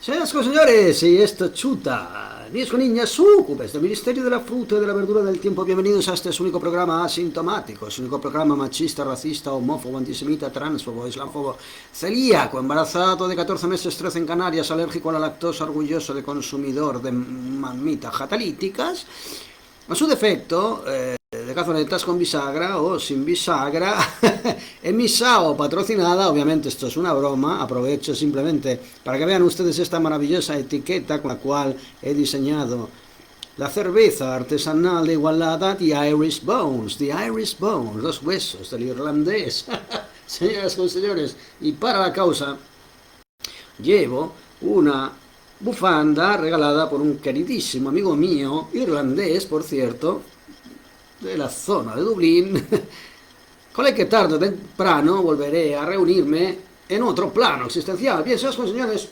Señoras y señores, y esto chuta. Niños con niñas súcubes del Ministerio de la Fruta y de la Verdura del Tiempo. Bienvenidos a este su único programa asintomático, su único programa machista, racista, homófobo, antisemita, transfobo, islamfobo, celíaco, embarazado de 14 meses, 13 en Canarias, alérgico a la lactosa, orgulloso de consumidor de mamitas catalíticas. A su defecto, de cazonetas con bisagra o sin bisagra, emisao patrocinada, obviamente esto es una broma, aprovecho simplemente para que vean ustedes esta maravillosa etiqueta con la cual he diseñado la cerveza artesanal de Igualada, The Irish Bones, los huesos del irlandés. Señoras y señores, y para la causa llevo una bufanda regalada por un queridísimo amigo mío, irlandés, por cierto, de la zona de Dublín, con el que tarde o temprano volveré a reunirme en otro plano existencial. Bien, señores,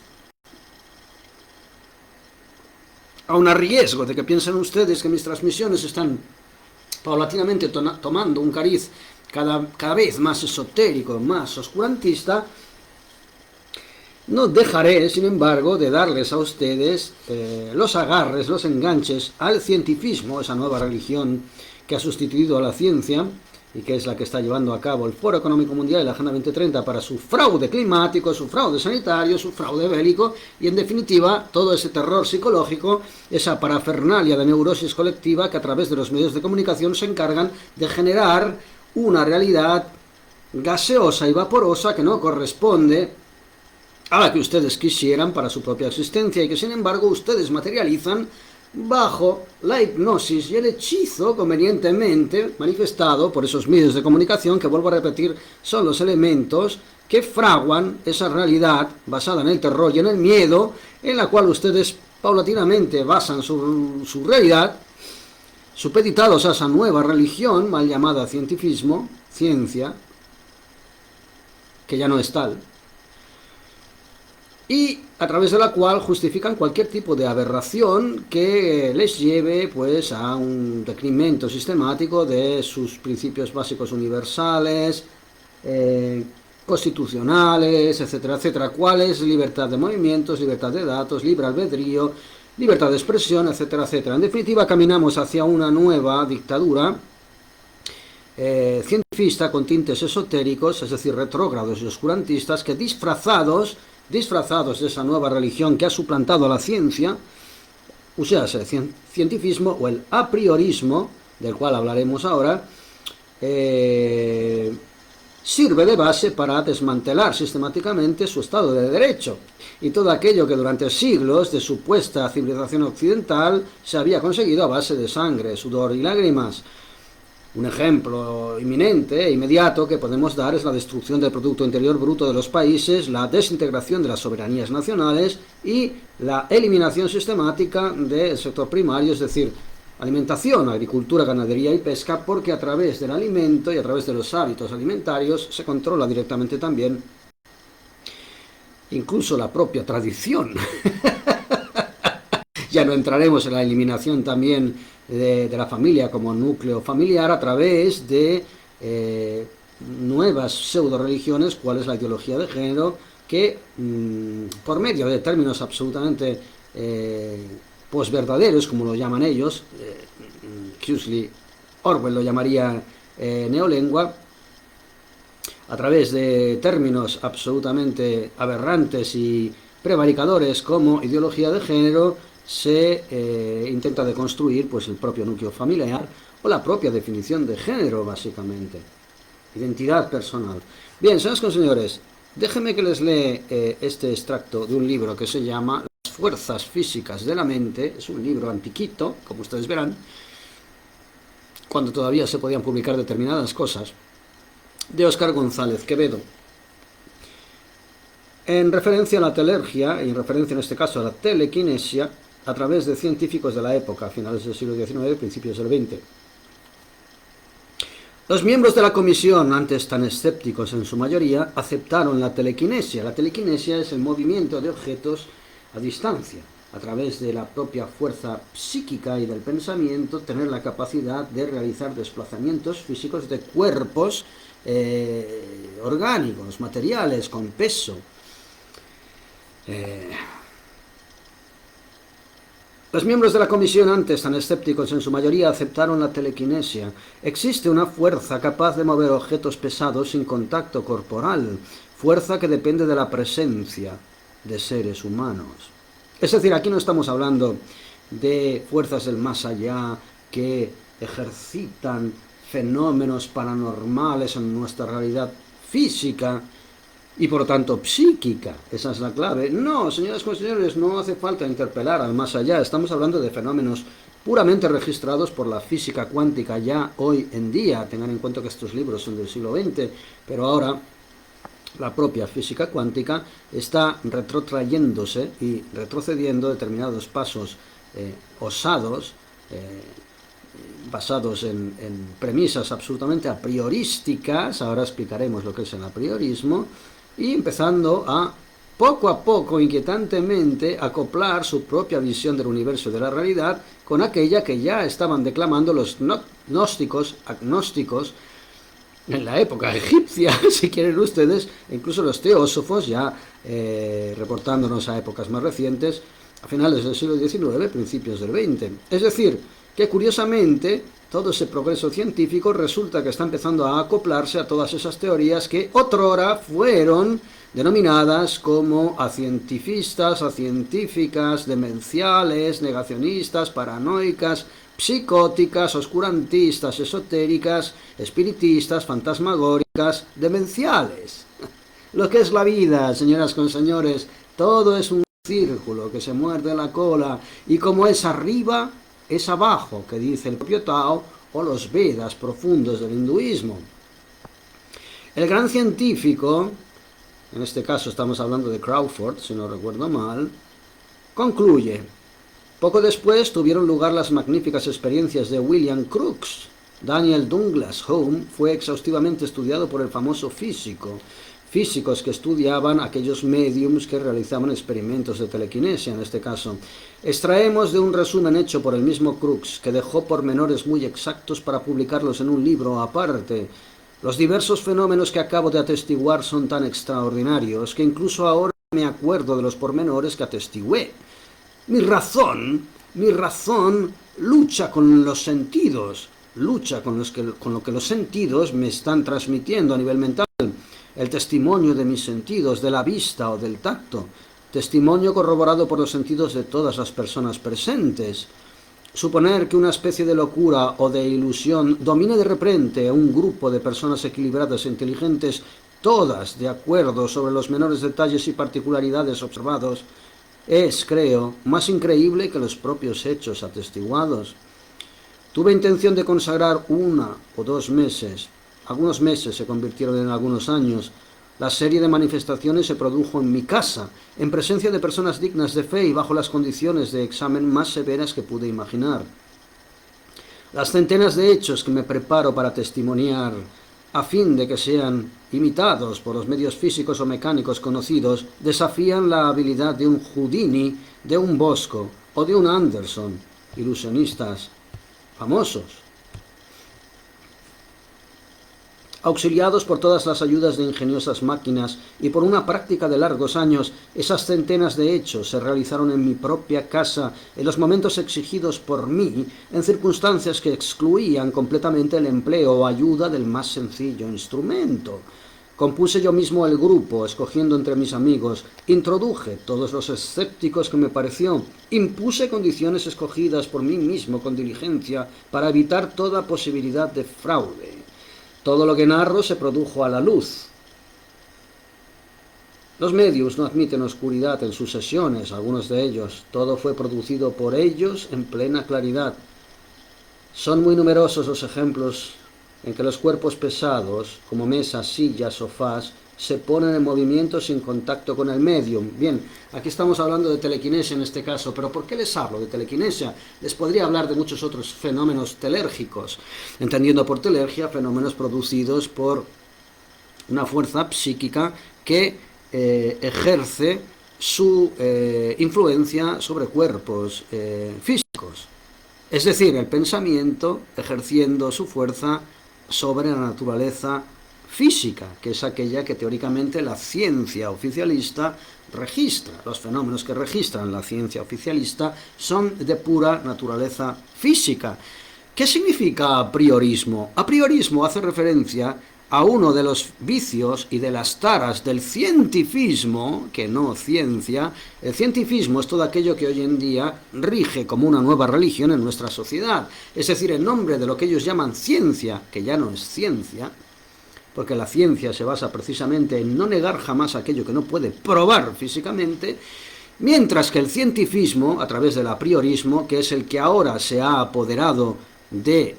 aun a riesgo de que piensen ustedes que mis transmisiones están paulatinamente tomando un cariz cada vez más esotérico, más oscurantista, no dejaré, sin embargo, de darles a ustedes los agarres, los enganches al cientifismo, esa nueva religión que ha sustituido a la ciencia y que es la que está llevando a cabo el Foro Económico Mundial y la Agenda 2030 para su fraude climático, su fraude sanitario, su fraude bélico y, en definitiva, todo ese terror psicológico, esa parafernalia de neurosis colectiva que a través de los medios de comunicación se encargan de generar una realidad gaseosa y vaporosa que no corresponde a la que ustedes quisieran para su propia existencia y que sin embargo ustedes materializan bajo la hipnosis y el hechizo convenientemente manifestado por esos medios de comunicación que, vuelvo a repetir, son los elementos que fraguan esa realidad basada en el terror y en el miedo, en la cual ustedes paulatinamente basan su realidad, supeditados a esa nueva religión mal llamada cientifismo, ciencia, que ya no es tal, y a través de la cual justifican cualquier tipo de aberración que les lleve pues a un decremento sistemático de sus principios básicos universales, constitucionales, etcétera, etcétera, cuáles: libertad de movimientos, libertad de datos, libre albedrío, libertad de expresión, etcétera, etcétera. En definitiva, caminamos hacia una nueva dictadura cientifista con tintes esotéricos, es decir, retrógrados y oscurantistas, que disfrazados de esa nueva religión que ha suplantado a la ciencia, o sea, el cientifismo o el a priorismo, del cual hablaremos ahora, sirve de base para desmantelar sistemáticamente su Estado de Derecho y todo aquello que durante siglos de supuesta civilización occidental se había conseguido a base de sangre, sudor y lágrimas. Un ejemplo inminente e inmediato que podemos dar es la destrucción del Producto Interior Bruto de los países, la desintegración de las soberanías nacionales y la eliminación sistemática del sector primario, es decir, alimentación, agricultura, ganadería y pesca, porque a través del alimento y a través de los hábitos alimentarios se controla directamente también incluso la propia tradición. Ya no entraremos en la eliminación también de la familia como núcleo familiar a través de nuevas pseudo-religiones, cuál es la ideología de género, que por medio de términos absolutamente posverdaderos, como lo llaman ellos, Huxley, Orwell lo llamaría neolengua, a través de términos absolutamente aberrantes y prevaricadores como ideología de género, se intenta deconstruir pues el propio núcleo familiar o la propia definición de género, básicamente, identidad personal. Bien, señoras y señores, déjenme que les lee este extracto de un libro que se llama Las fuerzas físicas de la mente. Es un libro antiquito, como ustedes verán, cuando todavía se podían publicar determinadas cosas, de Óscar González Quevedo, en referencia a la telergia, y en referencia en este caso a la telequinesia, a través de científicos de la época, a finales del siglo XIX, principios del XX. Los miembros de la comisión, antes tan escépticos en su mayoría, aceptaron la telequinesia. La telequinesia es el movimiento de objetos a distancia, a través de la propia fuerza psíquica y del pensamiento, tener la capacidad de realizar desplazamientos físicos de cuerpos orgánicos, materiales, con peso. Los miembros de la comisión, antes tan escépticos en su mayoría, aceptaron la telequinesia. Existe una fuerza capaz de mover objetos pesados sin contacto corporal, fuerza que depende de la presencia de seres humanos. Es decir, aquí no estamos hablando de fuerzas del más allá que ejercitan fenómenos paranormales en nuestra realidad física y por lo tanto psíquica. Esa es la clave. No, señoras y señores, no hace falta interpelar al más allá. Estamos hablando de fenómenos puramente registrados por la física cuántica ya hoy en día. Tengan en cuenta que estos libros son del siglo XX, pero ahora la propia física cuántica está retrotrayéndose y retrocediendo determinados pasos osados, basados en premisas absolutamente a priorísticas. Ahora explicaremos lo que es el apriorismo, y empezando a poco, inquietantemente, acoplar su propia visión del universo y de la realidad con aquella que ya estaban declamando los gnósticos, agnósticos, en la época egipcia, si quieren ustedes, incluso los teósofos, ya reportándonos a épocas más recientes, a finales del siglo XIX, principios del XX. Es decir, que curiosamente todo ese progreso científico resulta que está empezando a acoplarse a todas esas teorías que otrora fueron denominadas como acientifistas, acientíficas, demenciales, negacionistas, paranoicas, psicóticas, oscurantistas, esotéricas, espiritistas, fantasmagóricas, demenciales. Lo que es la vida, señoras con señores, todo es un círculo que se muerde la cola, y como es arriba, es abajo, que dice el propio Tao o los Vedas profundos del hinduismo. El gran científico, en este caso estamos hablando de Crawford, si no recuerdo mal, concluye: poco después tuvieron lugar las magníficas experiencias de William Crookes. Daniel Douglas Home fue exhaustivamente estudiado por el famoso físico. Físicos que estudiaban aquellos médiums que realizaban experimentos de telequinesia, en este caso. Extraemos de un resumen hecho por el mismo Crookes, que dejó pormenores muy exactos para publicarlos en un libro aparte. Los diversos fenómenos que acabo de atestiguar son tan extraordinarios que incluso ahora me acuerdo de los pormenores que atestigué. Mi razón lucha con los sentidos, lucha con lo que los sentidos me están transmitiendo a nivel mental. El testimonio de mis sentidos, de la vista o del tacto, testimonio corroborado por los sentidos de todas las personas presentes. Suponer que una especie de locura o de ilusión domine de repente a un grupo de personas equilibradas e inteligentes, todas de acuerdo sobre los menores detalles y particularidades observados, es, creo, más increíble que los propios hechos atestiguados. Tuve intención de consagrar 1 o 2 meses. Algunos meses se convirtieron en algunos años. La serie de manifestaciones se produjo en mi casa, en presencia de personas dignas de fe y bajo las condiciones de examen más severas que pude imaginar. Las centenas de hechos que me preparo para testimoniar, a fin de que sean imitados por los medios físicos o mecánicos conocidos, desafían la habilidad de un Houdini, de un Bosco o de un Anderson, ilusionistas famosos. Auxiliados por todas las ayudas de ingeniosas máquinas y por una práctica de largos años, esas centenas de hechos se realizaron en mi propia casa, en los momentos exigidos por mí, en circunstancias que excluían completamente el empleo o ayuda del más sencillo instrumento. Compuse yo mismo el grupo, escogiendo entre mis amigos, introduje todos los escépticos que me pareció, impuse condiciones escogidas por mí mismo con diligencia para evitar toda posibilidad de fraude. Todo lo que narro se produjo a la luz. Los medios no admiten oscuridad en sus sesiones, algunos de ellos. Todo fue producido por ellos en plena claridad. Son muy numerosos los ejemplos en que los cuerpos pesados, como mesas, sillas, sofás, se ponen en movimiento sin contacto con el medium. Bien, aquí estamos hablando de telequinesia en este caso, pero ¿por qué les hablo de telequinesia? Les podría hablar de muchos otros fenómenos telérgicos, entendiendo por telergia fenómenos producidos por una fuerza psíquica que ejerce su influencia sobre cuerpos físicos. Es decir, el pensamiento ejerciendo su fuerza sobre la naturaleza física, que es aquella que teóricamente la ciencia oficialista registra. Los fenómenos que registran la ciencia oficialista son de pura naturaleza física. ¿Qué significa apriorismo? Apriorismo hace referencia a uno de los vicios y de las taras del cientifismo, que no ciencia. El cientifismo es todo aquello que hoy en día rige como una nueva religión en nuestra sociedad. Es decir, en nombre de lo que ellos llaman ciencia, que ya no es ciencia, porque la ciencia se basa precisamente en no negar jamás aquello que no puede probar físicamente, mientras que el cientifismo, a través del apriorismo, que es el que ahora se ha apoderado de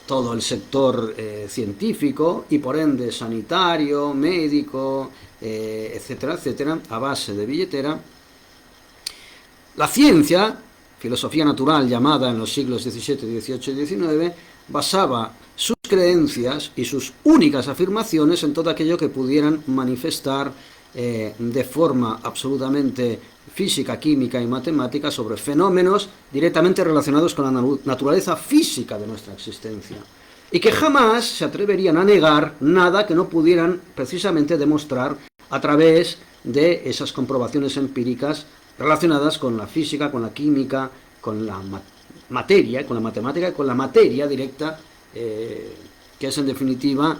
todo el sector científico y por ende sanitario, médico, etcétera, etcétera, a base de billetera, la ciencia, filosofía natural llamada en los siglos XVII, XVIII y XIX, basaba sus creencias y sus únicas afirmaciones en todo aquello que pudieran manifestar de forma absolutamente física, química y matemática sobre fenómenos directamente relacionados con la naturaleza física de nuestra existencia, y que jamás se atreverían a negar nada que no pudieran precisamente demostrar a través de esas comprobaciones empíricas relacionadas con la física, con la química, con la materia, con la matemática y con la materia directa, que es en definitiva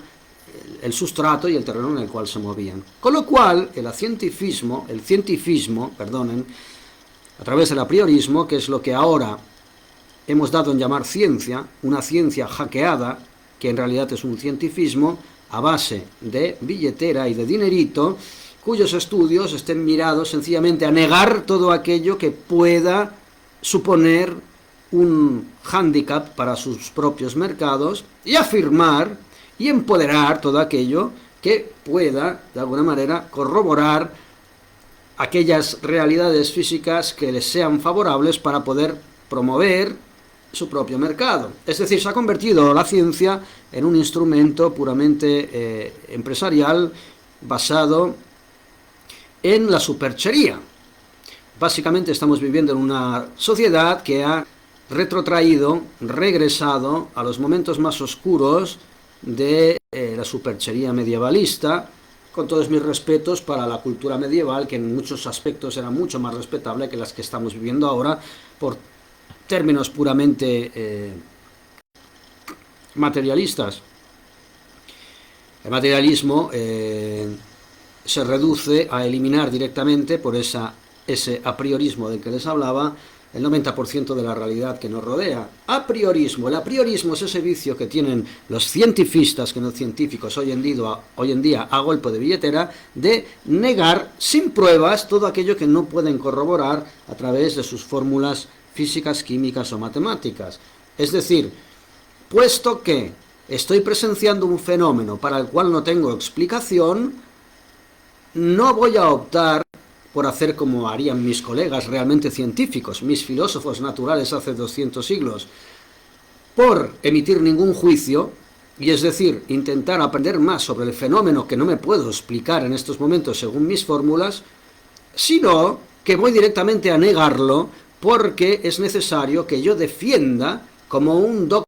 el sustrato y el terreno en el cual se movían. Con lo cual, el cientifismo, a través del apriorismo, que es lo que ahora hemos dado en llamar ciencia, una ciencia hackeada, que en realidad es un cientifismo a base de billetera y de dinerito, cuyos estudios estén mirados sencillamente a negar todo aquello que pueda suponer un hándicap para sus propios mercados y afirmar y empoderar todo aquello que pueda, de alguna manera, corroborar aquellas realidades físicas que les sean favorables para poder promover su propio mercado. Es decir, se ha convertido la ciencia en un instrumento puramente empresarial basado en la superchería. Básicamente estamos viviendo en una sociedad que ha regresado a los momentos más oscuros de la superchería medievalista, con todos mis respetos para la cultura medieval, que en muchos aspectos era mucho más respetable que las que estamos viviendo ahora, por términos puramente materialistas. El materialismo se reduce a eliminar directamente, por ese apriorismo del que les hablaba, el 90% de la realidad que nos rodea. Apriorismo. El apriorismo es ese vicio que tienen los cientifistas, que no científicos, hoy en día a golpe de billetera, de negar sin pruebas todo aquello que no pueden corroborar a través de sus fórmulas físicas, químicas o matemáticas. Es decir, puesto que estoy presenciando un fenómeno para el cual no tengo explicación, no voy a optar por hacer como harían mis colegas realmente científicos, mis filósofos naturales hace 200 siglos, por emitir ningún juicio, y es decir, intentar aprender más sobre el fenómeno que no me puedo explicar en estos momentos según mis fórmulas, sino que voy directamente a negarlo porque es necesario que yo defienda como un dogma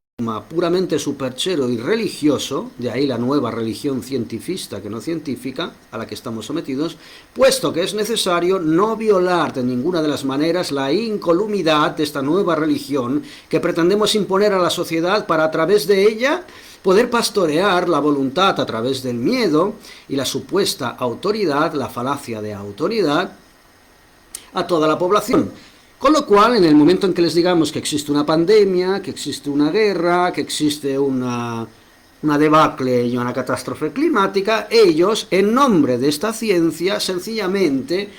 puramente superchero y religioso, de ahí la nueva religión cientifista que no científica a la que estamos sometidos, puesto que es necesario no violar de ninguna de las maneras la incolumidad de esta nueva religión que pretendemos imponer a la sociedad para a través de ella poder pastorear la voluntad a través del miedo y la supuesta autoridad, la falacia de autoridad, a toda la población. Con lo cual, en el momento en que les digamos que existe una pandemia, que existe una guerra, que existe una debacle y una catástrofe climática, ellos, en nombre de esta ciencia, sencillamente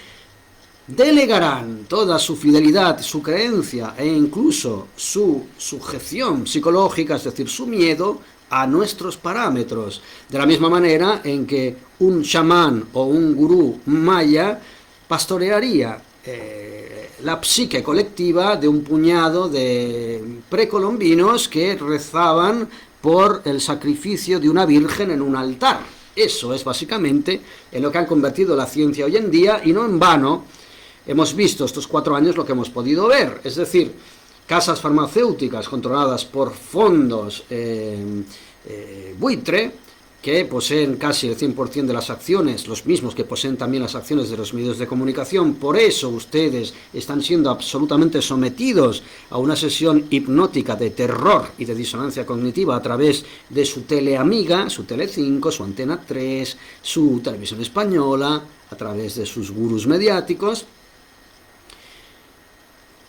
delegarán toda su fidelidad, su creencia e incluso su sujeción psicológica, es decir, su miedo, a nuestros parámetros. De la misma manera en que un chamán o un gurú maya pastorearía la psique colectiva de un puñado de precolombinos que rezaban por el sacrificio de una virgen en un altar. Eso es básicamente en lo que han convertido la ciencia hoy en día, y no en vano hemos visto estos 4 años lo que hemos podido ver, es decir, casas farmacéuticas controladas por fondos buitre, que poseen casi el 100% de las acciones, los mismos que poseen también las acciones de los medios de comunicación. Por eso ustedes están siendo absolutamente sometidos a una sesión hipnótica de terror y de disonancia cognitiva a través de su teleamiga, su Telecinco, su Antena 3, su Televisión Española, a través de sus gurús mediáticos.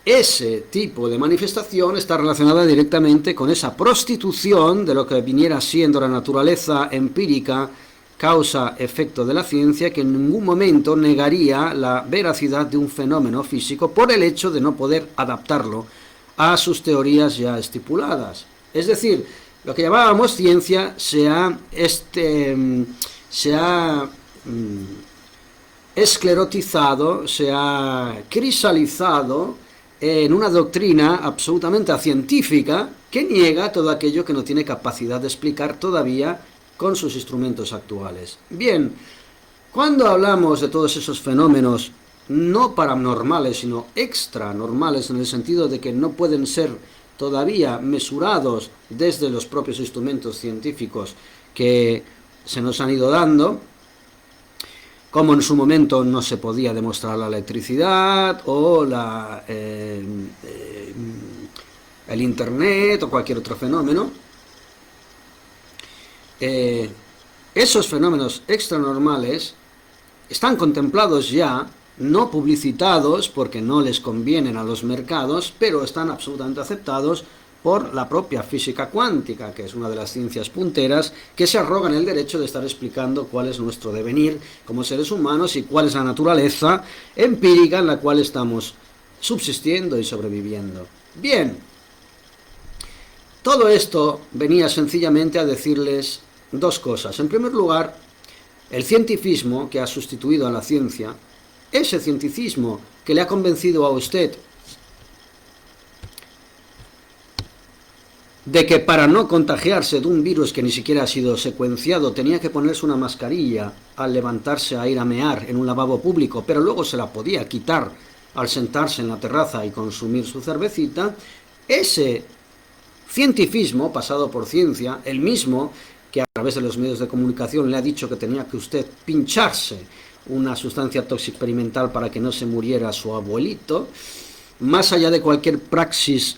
Ese tipo de manifestación está relacionada directamente con esa prostitución de lo que viniera siendo la naturaleza empírica, causa-efecto de la ciencia, que en ningún momento negaría la veracidad de un fenómeno físico por el hecho de no poder adaptarlo a sus teorías ya estipuladas. Es decir, lo que llamábamos ciencia se ha esclerotizado, se ha cristalizado en una doctrina absolutamente científica que niega todo aquello que no tiene capacidad de explicar todavía con sus instrumentos actuales. Bien, cuando hablamos de todos esos fenómenos no paranormales, sino extranormales, en el sentido de que no pueden ser todavía mesurados desde los propios instrumentos científicos que se nos han ido dando, como en su momento no se podía demostrar la electricidad o el internet o cualquier otro fenómeno, esos fenómenos extranormales están contemplados ya, no publicitados porque no les convienen a los mercados, pero están absolutamente aceptados por la propia física cuántica, que es una de las ciencias punteras que se arrogan el derecho de estar explicando cuál es nuestro devenir como seres humanos y cuál es la naturaleza empírica en la cual estamos subsistiendo y sobreviviendo. Bien, todo esto venía sencillamente a decirles dos cosas. En primer lugar, el cientifismo que ha sustituido a la ciencia, ese cienticismo que le ha convencido a usted de que para no contagiarse de un virus que ni siquiera ha sido secuenciado tenía que ponerse una mascarilla al levantarse a ir a mear en un lavabo público, pero luego se la podía quitar al sentarse en la terraza y consumir su cervecita, ese cientifismo pasado por ciencia, el mismo que a través de los medios de comunicación le ha dicho que tenía que usted pincharse una sustancia tóxica experimental para que no se muriera su abuelito, más allá de cualquier praxis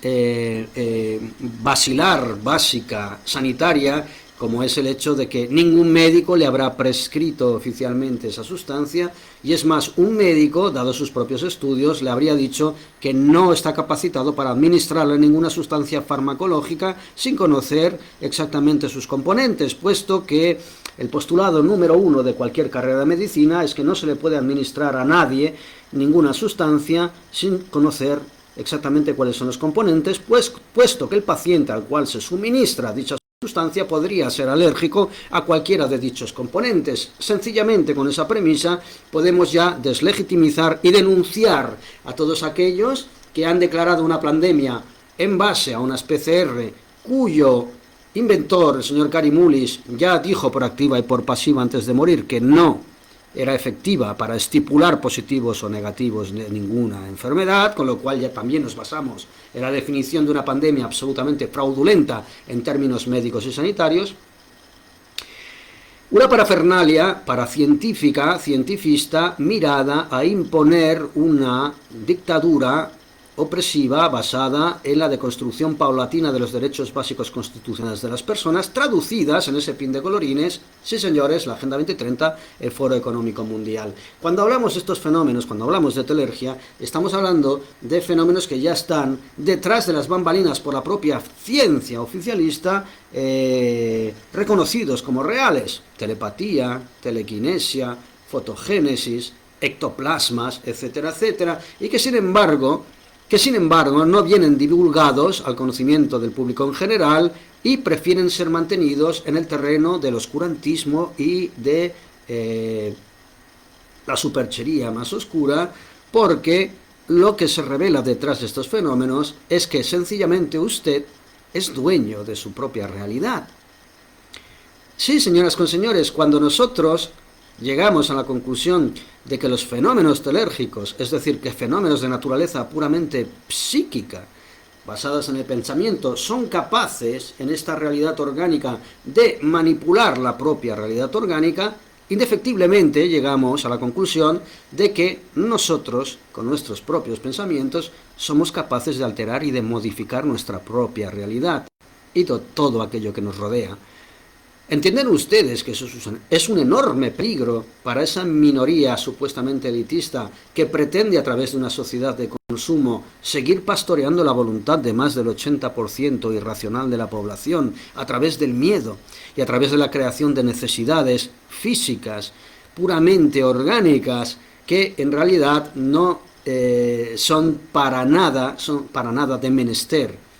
básica, sanitaria, como es el hecho de que ningún médico le habrá prescrito oficialmente esa sustancia, y es más, un médico, dado sus propios estudios, le habría dicho que no está capacitado para administrarle ninguna sustancia farmacológica sin conocer exactamente sus componentes, puesto que el postulado número uno de cualquier carrera de medicina es que no se le puede administrar a nadie ninguna sustancia sin conocer exactamente cuáles son los componentes, puesto que el paciente al cual se suministra dicha sustancia podría ser alérgico a cualquiera de dichos componentes. Sencillamente con esa premisa podemos ya deslegitimizar y denunciar a todos aquellos que han declarado una pandemia en base a unas PCR cuyo inventor, el señor Karimulis, ya dijo por activa y por pasiva antes de morir que no era efectiva para estipular positivos o negativos de ninguna enfermedad, con lo cual ya también nos basamos en la definición de una pandemia absolutamente fraudulenta en términos médicos y sanitarios. Una parafernalia cientifista, mirada a imponer una dictadura opresiva basada en la deconstrucción paulatina de los derechos básicos constitucionales de las personas, traducidas en ese pin de colorines, sí señores, la Agenda 2030, el Foro Económico Mundial. Cuando hablamos de estos fenómenos, cuando hablamos de telergia, estamos hablando de fenómenos que ya están detrás de las bambalinas por la propia ciencia oficialista, reconocidos como reales: telepatía, telequinesia, fotogénesis, ectoplasmas, etcétera, etcétera, y que sin embargo no vienen divulgados al conocimiento del público en general y prefieren ser mantenidos en el terreno del oscurantismo y de la superchería más oscura, porque lo que se revela detrás de estos fenómenos es que sencillamente usted es dueño de su propia realidad. Sí, señoras con señores, cuando nosotros llegamos a la conclusión de que los fenómenos telérgicos, es decir, que fenómenos de naturaleza puramente psíquica, basadas en el pensamiento, son capaces en esta realidad orgánica de manipular la propia realidad orgánica, indefectiblemente llegamos a la conclusión de que nosotros, con nuestros propios pensamientos, somos capaces de alterar y de modificar nuestra propia realidad y todo aquello que nos rodea. ¿Entienden ustedes que eso es un enorme peligro para esa minoría supuestamente elitista que pretende a través de una sociedad de consumo seguir pastoreando la voluntad de más del 80% irracional de la población a través del miedo y a través de la creación de necesidades físicas puramente orgánicas que en realidad no son para nada de menester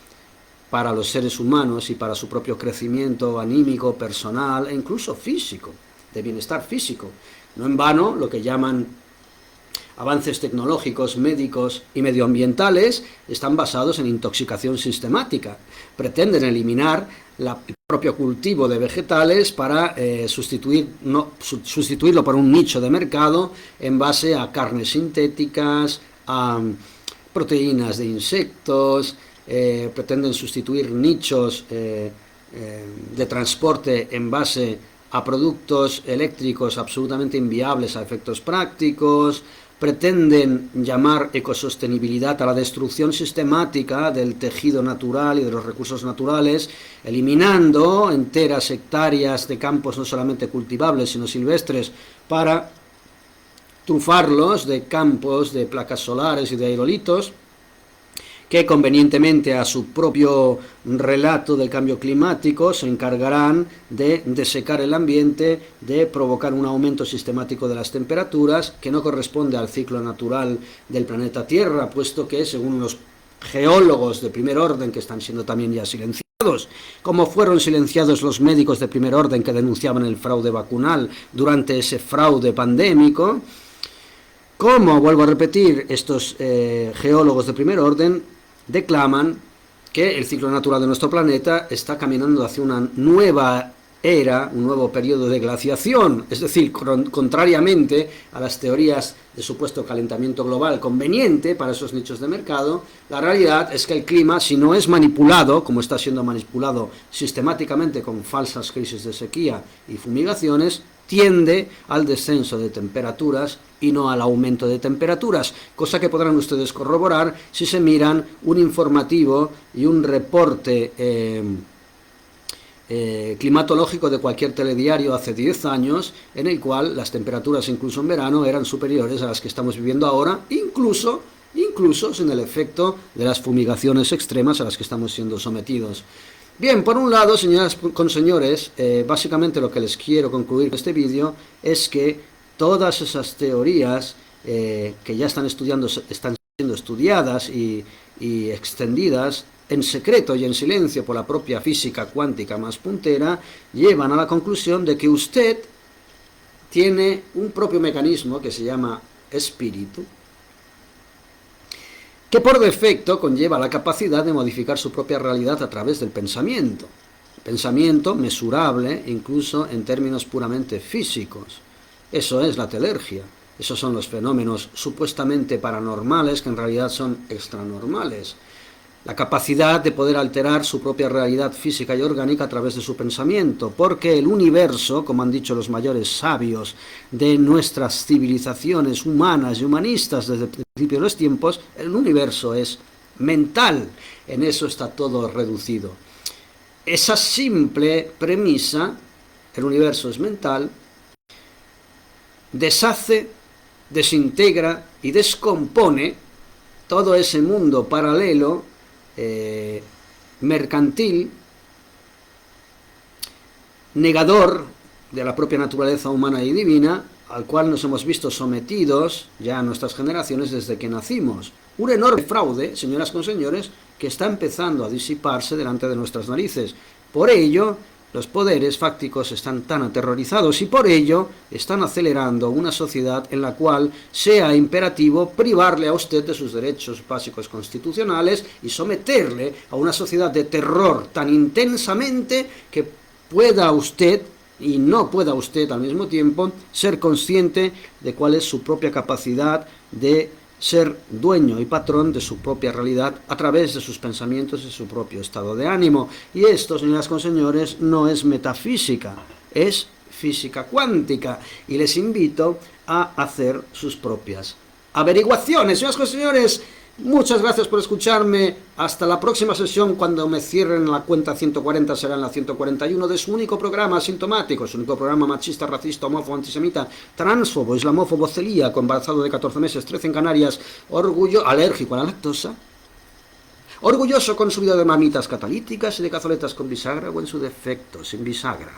para los seres humanos y para su propio crecimiento anímico, personal e incluso físico, de bienestar físico? No en vano, lo que llaman avances tecnológicos, médicos y medioambientales están basados en intoxicación sistemática. Pretenden eliminar el propio cultivo de vegetales para sustituirlo por un nicho de mercado en base a carnes sintéticas, a proteínas de insectos. Pretenden sustituir nichos de transporte en base a productos eléctricos absolutamente inviables a efectos prácticos. Pretenden llamar ecosostenibilidad a la destrucción sistemática del tejido natural y de los recursos naturales, eliminando enteras hectáreas de campos no solamente cultivables sino silvestres para trufarlos de campos de placas solares y de aerolitos, que convenientemente a su propio relato del cambio climático se encargarán de desecar el ambiente, de provocar un aumento sistemático de las temperaturas que no corresponde al ciclo natural del planeta Tierra, puesto que, según los geólogos de primer orden, que están siendo también ya silenciados, como fueron silenciados los médicos de primer orden que denunciaban el fraude vacunal durante ese fraude pandémico, como, vuelvo a repetir, estos geólogos de primer orden declaman que el ciclo natural de nuestro planeta está caminando hacia una nueva era, un nuevo periodo de glaciación, es decir, contrariamente a las teorías de supuesto calentamiento global conveniente para esos nichos de mercado. La realidad es que el clima, si no es manipulado, como está siendo manipulado sistemáticamente con falsas crisis de sequía y fumigaciones, tiende al descenso de temperaturas y no al aumento de temperaturas, cosa que podrán ustedes corroborar si se miran un informativo y un reporte climatológico de cualquier telediario hace 10 años, en el cual las temperaturas incluso en verano eran superiores a las que estamos viviendo ahora, incluso sin el efecto de las fumigaciones extremas a las que estamos siendo sometidos. Bien, por un lado, señoras con señores, básicamente lo que les quiero concluir con este vídeo es que todas esas teorías que ya están siendo estudiadas y extendidas en secreto y en silencio por la propia física cuántica más puntera, llevan a la conclusión de que usted tiene un propio mecanismo que se llama espíritu, que por defecto conlleva la capacidad de modificar su propia realidad a través del pensamiento. Pensamiento mesurable incluso en términos puramente físicos. Eso es la telergia. Esos son los fenómenos supuestamente paranormales que en realidad son extranormales. La capacidad de poder alterar su propia realidad física y orgánica a través de su pensamiento, porque el universo, como han dicho los mayores sabios de nuestras civilizaciones humanas y humanistas desde el principio de los tiempos, el universo es mental, en eso está todo reducido. Esa simple premisa, el universo es mental, deshace, desintegra y descompone todo ese mundo paralelo mercantil, negador de la propia naturaleza humana y divina, al cual nos hemos visto sometidos ya nuestras generaciones desde que nacimos. Un enorme fraude, señoras con señores, que está empezando a disiparse delante de nuestras narices. Por ello, los poderes fácticos están tan aterrorizados y por ello están acelerando una sociedad en la cual sea imperativo privarle a usted de sus derechos básicos constitucionales y someterle a una sociedad de terror tan intensamente que pueda usted y no pueda usted al mismo tiempo ser consciente de cuál es su propia capacidad de ser dueño y patrón de su propia realidad a través de sus pensamientos y su propio estado de ánimo. Y esto, señoras con señores, no es metafísica, es física cuántica. Y les invito a hacer sus propias averiguaciones. Señoras con señores, muchas gracias por escucharme. Hasta la próxima sesión, cuando me cierren la cuenta 140, será en la 141 de su único programa asintomático, su único programa machista, racista, homófobo, antisemita, transfobo, islamófobo, celíaco, embarazado de 14 meses, 13 en Canarias, alérgico a la lactosa, orgulloso con su vida de mamitas catalíticas y de cazoletas con bisagra o en su defecto sin bisagra.